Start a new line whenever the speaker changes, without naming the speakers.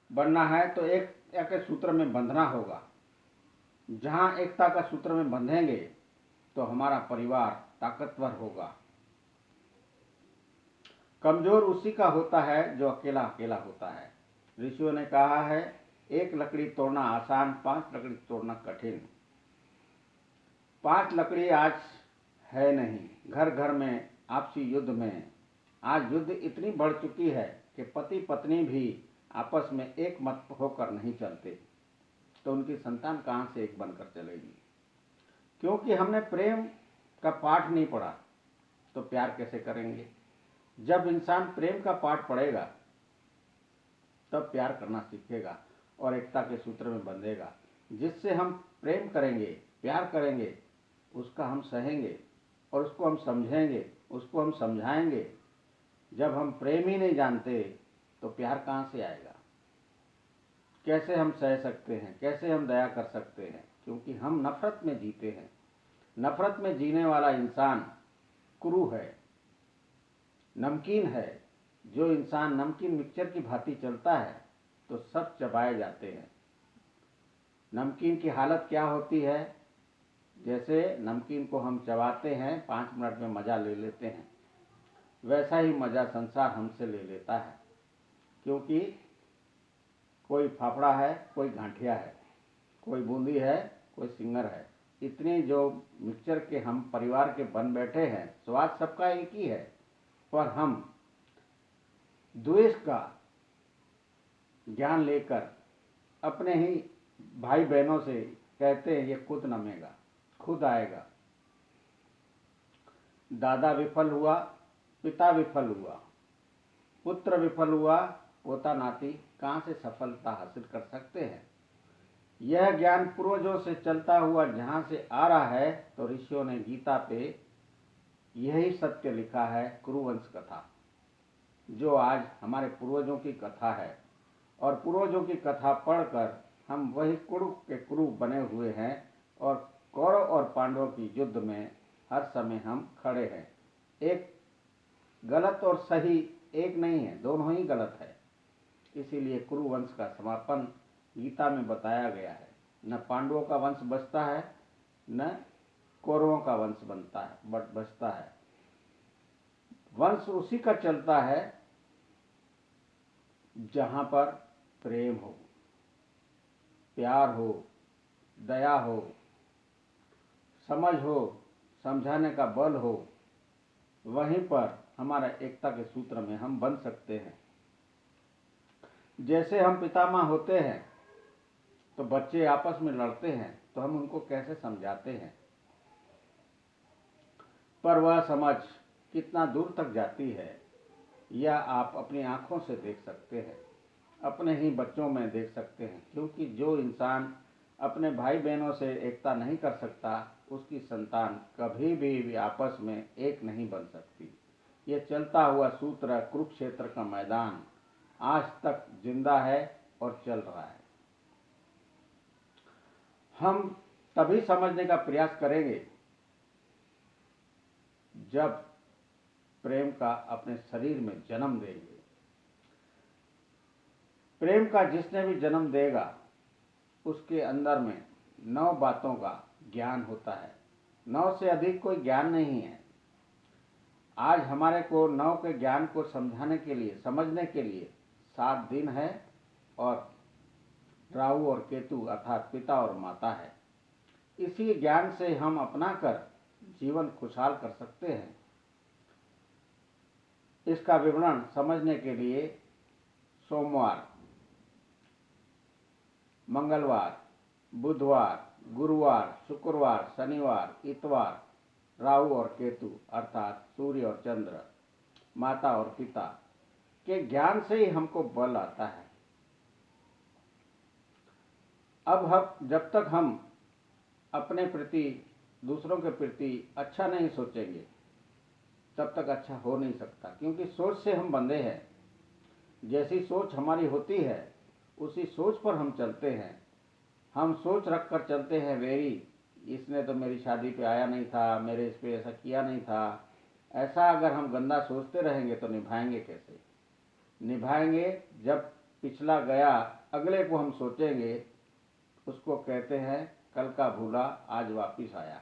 बनना है तो एकता के सूत्र में बंधना होगा। जहाँ एकता का सूत्र में बंधेंगे तो हमारा परिवार ताकतवर होगा। कमजोर उसी का होता है जो अकेला अकेला होता है। ऋषियों ने कहा है, एक लकड़ी तोड़ना आसान, 5 लकड़ी तोड़ना कठिन। 5 लकड़ी आज है नहीं, घर घर में आपसी युद्ध में। आज युद्ध इतनी बढ़ चुकी है कि पति पत्नी भी आपस में एक मत होकर नहीं चलते, तो उनकी संतान कहाँ से एक बनकर चलेगी? क्योंकि हमने प्रेम का पाठ नहीं पढ़ा तो प्यार कैसे करेंगे? जब इंसान प्रेम का पाठ पढ़ेगा तब प्यार करना सीखेगा और एकता के सूत्र में बंधेगा। जिससे हम प्रेम करेंगे, प्यार करेंगे, उसका हम सहेंगे और उसको हम समझेंगे, उसको हम समझाएंगे। जब हम प्रेम ही नहीं जानते तो प्यार कहाँ से आएगा? कैसे हम सह सकते हैं, कैसे हम दया कर सकते हैं? क्योंकि हम नफरत में जीते हैं। नफरत में जीने वाला इंसान क्रू है, नमकीन है। जो इंसान नमकीन मिक्सचर की भांति चलता है तो सब चबाए जाते हैं। नमकीन की हालत क्या होती है? जैसे नमकीन को हम चबाते हैं, 5 मिनट में मज़ा ले लेते हैं, वैसा ही मज़ा संसार हमसे ले लेता है। क्योंकि कोई फाफड़ा है, कोई गांठिया है, कोई बूंदी है, कोई सिंगर है। इतने जो मिक्सचर के हम परिवार के बन बैठे हैं, स्वाद सबका एक ही है, पर हम द्वेष का ज्ञान लेकर अपने ही भाई बहनों से कहते हैं ये खुद नमेगा, खुद आएगा। दादा विफल हुआ, पिता विफल हुआ, पुत्र विफल हुआ, पोता नाती कहाँ से सफलता हासिल कर सकते हैं? यह ज्ञान पूर्वजों से चलता हुआ जहाँ से आ रहा है, तो ऋषियों ने गीता पे यही सत्य लिखा है, कुरुवंश कथा, जो आज हमारे पूर्वजों की कथा है। और पूर्वजों की कथा पढ़कर हम वही कुरु के कुरु बने हुए हैं और कौरव और पांडवों की युद्ध में हर समय हम खड़े हैं। एक गलत और सही एक नहीं है, दोनों ही गलत है। इसीलिए कुरुवंश का समापन गीता में बताया गया है। न पांडवों का वंश बचता है, न कौरवों का वंश बनता है बचता है। वंश उसी का चलता है जहाँ पर प्रेम हो, प्यार हो, दया हो, समझ हो, समझाने का बल हो। वहीं पर हमारा एकता के सूत्र में हम बन सकते हैं। जैसे हम पितामह होते हैं तो बच्चे आपस में लड़ते हैं तो हम उनको कैसे समझाते हैं, पर वह समझ कितना दूर तक जाती है यह आप अपनी आंखों से देख सकते हैं, अपने ही बच्चों में देख सकते हैं। क्योंकि जो इंसान अपने भाई बहनों से एकता नहीं कर सकता, उसकी संतान कभी भी आपस में एक नहीं बन सकती। ये चलता हुआ सूत्र कुरुक्षेत्र का मैदान आज तक जिंदा है और चल रहा है। हम तभी समझने का प्रयास करेंगे जब प्रेम का अपने शरीर में जन्म देंगे। प्रेम का जिसने भी जन्म देगा उसके अंदर में 9 बातों का ज्ञान होता है। 9 से अधिक कोई ज्ञान नहीं है। आज हमारे को 9 के ज्ञान को समझाने के लिए, समझने के लिए 7 दिन है और राहु और केतु अर्थात पिता और माता है। इसी ज्ञान से हम अपना कर जीवन खुशहाल कर सकते हैं। इसका विवरण समझने के लिए सोमवार, मंगलवार, बुधवार, गुरुवार, शुक्रवार, शनिवार, इतवार राहु और केतु अर्थात सूर्य और चंद्र, माता और पिता के ज्ञान से ही हमको बल आता है। अब हम जब तक हम अपने प्रति, दूसरों के प्रति अच्छा नहीं सोचेंगे तब तक अच्छा हो नहीं सकता। क्योंकि सोच से हम बंधे हैं। जैसी सोच हमारी होती है उसी सोच पर हम चलते हैं। हम सोच रख कर चलते हैं वेरी, इसने तो मेरी शादी पे आया नहीं था, मेरे इस पे ऐसा किया नहीं था। ऐसा अगर हम गंदा सोचते रहेंगे तो निभाएंगे कैसे? निभाएंगे जब पिछला गया अगले को हम सोचेंगे, उसको कहते हैं कल का भूला आज वापिस आया।